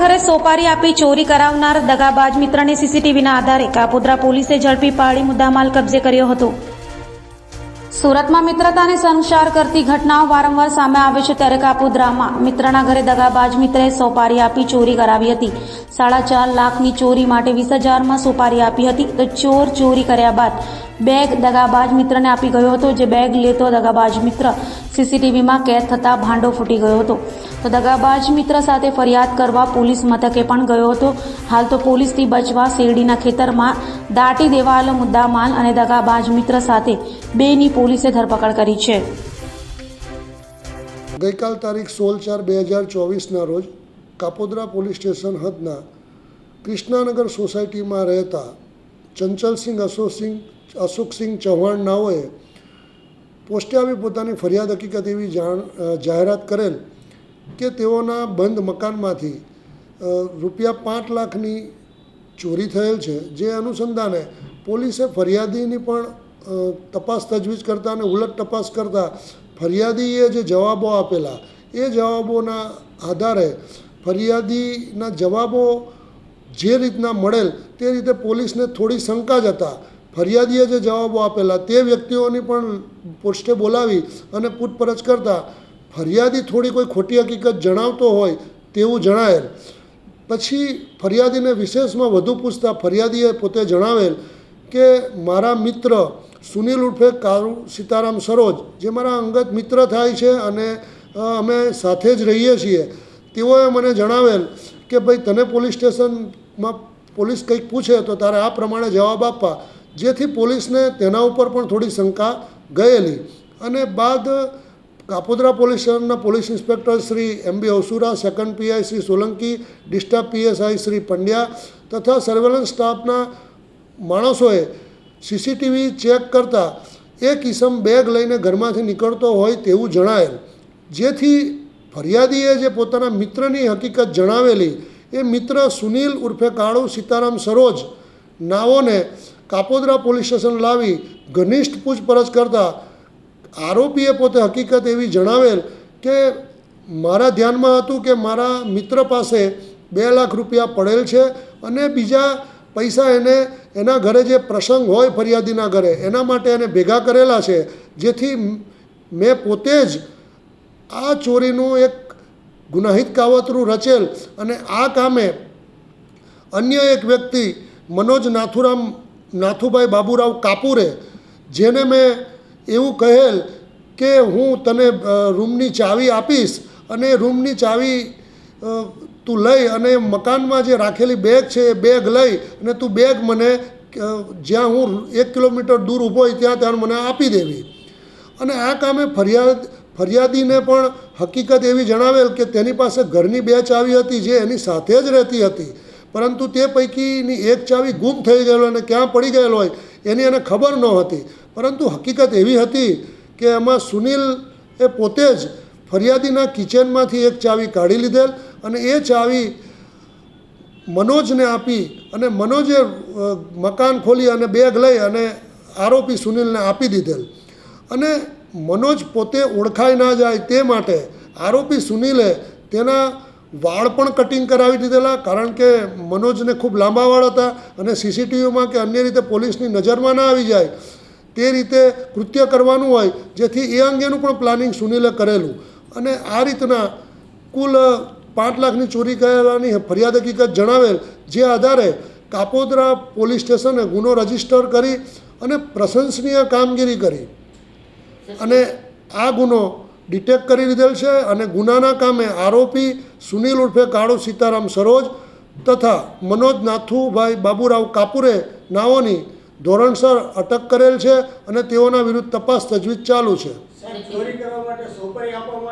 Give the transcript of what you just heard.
ઘરે સોપારી આપી ચોરી કરાવનાર દગાબાજ મિત્રને સીસીટીવીના આધારે કાપોદ્રા પોલીસે ઝડપી પાડી મુદ્દામાલ કબજે કર્યો હતો। સુરતમાં મિત્રતાને સંચાર કરતી ઘટનાઓ વારંવાર સામે આવે છે, ત્યારે કાપોદ્રામાં મિત્રના ઘરે દગાબાજ મિત્રએ સોપારી આપી ચોરી કરાવી હતી। 4.5 લાખની ચોરી માટે 20,000માં સોપારી આપી હતી, તો ચોર ચોરી કર્યા બાદ બેગ દગાબાજ મિત્રને આપી ગયો હતો, જે બેગ લેતો દગાબાજ મિત્ર સીસીટીવીમાં કેદ થતાં ભાંડો ફૂટી ગયો હતો। તો દગાબાજ મિત્ર સાથે ફરિયાદ કરવા પોલીસ મથકે પણ ગયો હતો। હાલ તો પોલીસથી બચવા શેરડીના ખેતરમાં દાટી દેવાયેલો મુદ્દામાલ અને દગાબાજ મિત્ર સાથે બેની પોલીસે ધરપકડ કરી છે। ગઈકાલ તારીખ 16/4/2024ના રોજ કાપોદ્રા પોલીસ સ્ટેશન હદના કૃષ્ણાનગર સોસાયટીમાં રહેતા ચંચલસિંહ અશોકસિંહ ચૌહાણ નાઓએ પોસ્ટે આવી પોતાની ફરિયાદ હકીકત એવી જાહેરાત કરેલ કે તેઓના બંધ મકાનમાંથી ₹5 લાખની ચોરી થયેલ છે, જે અનુસંધાને પોલીસે ફરિયાદીની પણ તપાસ તજવીજ કરતા અને ઉલટ તપાસ કરતા ફરિયાદીએ જે જવાબો આપેલા એ જવાબોના આધારે ફરિયાદીના જવાબો જે રીતના મળેલ તે રીતે પોલીસને થોડી શંકા જ હતા। ફરિયાદીએ જે જવાબો આપેલા તે વ્યક્તિઓની પણ પોસ્ટે બોલાવી અને પૂછપરછ કરતાં ફરિયાદી થોડી કોઈ ખોટી હકીકત જણાવતો હોય તેવું જણાયેલ। પછી ફરિયાદીને વિશેષમાં વધુ પૂછતા ફરિયાદીએ પોતે જણાવેલ કે મારા મિત્ર સુનિલ ઉર્ફે કાળુ સીતારામ સરોજ, જે મારા અંગત મિત્ર થાય છે અને અમે સાથે જ રહીએ છીએ, તેઓએ મને જણાવેલ કે ભાઈ તને પોલીસ સ્ટેશનમાં પોલીસ કંઈક પૂછે તો તારે આ પ્રમાણે જવાબ આપવા, જેથી પોલીસને તેના ઉપર પણ થોડી શંકા ગયેલી। અને બાદ કાપોદ્રા પોલીસ સ્ટેશનના police inspector Shri MB Avsura, second PI Shri Solanki, district PSI Shri Pandya તથા સર્વેલન્સ સ્ટાફના માણસોએ સીસીટીવી ચેક કરતાં એક ઈસમ બેગ લઈને ઘરમાંથી નીકળતો હોય તેવું જણાયેલ, જેથી ફરિયાદીએ જે પોતાના મિત્રની હકીકત જણાવેલી એ મિત્ર સુનિલ ઉર્ફે કાળુ સીતારામ સરોજ નાઓને કાપોદ્રા પોલીસ સ્ટેશન લાવી ઘનિષ્ઠ પૂછપરછ કરતાં આરોપીએ પોતે હકીકત એવી જણાવેલ કે મારા ધ્યાનમાં હતું કે મારા મિત્ર પાસે ₹2 લાખ પડેલ છે અને બીજા પૈસા એને એના ઘરે જે પ્રસંગ હોય ફરિયાદીના ઘરે એના માટે એને ભેગા કરેલા છે, જેથી મેં પોતે જ આ ચોરીનું એક ગુનાહિત કાવતરું રચેલ અને આ કામે અન્ય એક વ્યક્તિ મનોજ નાથુભાઈ બાબુરાવ કાપુરે, જેને મેં એવું કહેલ કે હું તને રૂમની ચાવી આપીશ અને રૂમની ચાવી તું લઈ અને મકાનમાં જે રાખેલી બેગ છે એ બેગ લઈ અને તું બેગ મને જ્યાં હું 1 કિલોમીટર દૂર ઊભો હોય ત્યાં મને આપી દેવી। અને આ કામે ફરિયાદીને પણ હકીકત એવી જણાવેલ કે તેની પાસે ઘરની 2 ચાવી હતી જે એની સાથે જ રહેતી હતી, પરંતુ તે પૈકીની એક ચાવી ગુમ થઈ ગયેલો અને ક્યાં પડી ગયેલો હોય એની એને ખબર ન હતી। પરંતુ હકીકત એવી હતી કે એમાં સુનિલ એ પોતે જ ફરિયાદીના કિચનમાંથી એક ચાવી કાઢી લીધેલ અને એ ચાવી મનોજને આપી અને મનોજે મકાન ખોલી અને બેગ લઈ અને આરોપી સુનિલને આપી દીધેલ। અને મનોજ પોતે ઓળખાઈ ના જાય તે માટે આરોપી સુનિલે તેના વાળ પણ કટિંગ કરાવી દીધેલા, કારણ કે મનોજને ખૂબ લાંબા વાળ હતા અને સીસીટીવીમાં કે અન્ય રીતે પોલીસની નજરમાં ના આવી જાય તે રીતે કૃત્ય કરવાનું હોય, જેથી એ અંગેનું પણ પ્લાનિંગ સુનિલે કરેલું। અને આ રીતના કુલ 5 લાખની ચોરી કરેલાની ફરિયાદ હકીકત જણાવેલ, જે આધારે કાપોદ્રા પોલીસ સ્ટેશને ગુનો રજીસ્ટર કરી અને પ્રશંસનીય કામગીરી કરી અને આ ગુનો ડિટેક્ટ કરી લીધેલ છે અને ગુનાના કામે આરોપી સુનિલ ઉર્ફે કાળુ સીતારામ સરોજ તથા મનોજ નાથુભાઈ બાબુરાવ કાપુરે નાઓની ધોરણસર અટક કરેલ છે અને તેઓના વિરુદ્ધ તપાસ તજવીજ ચાલુ છે।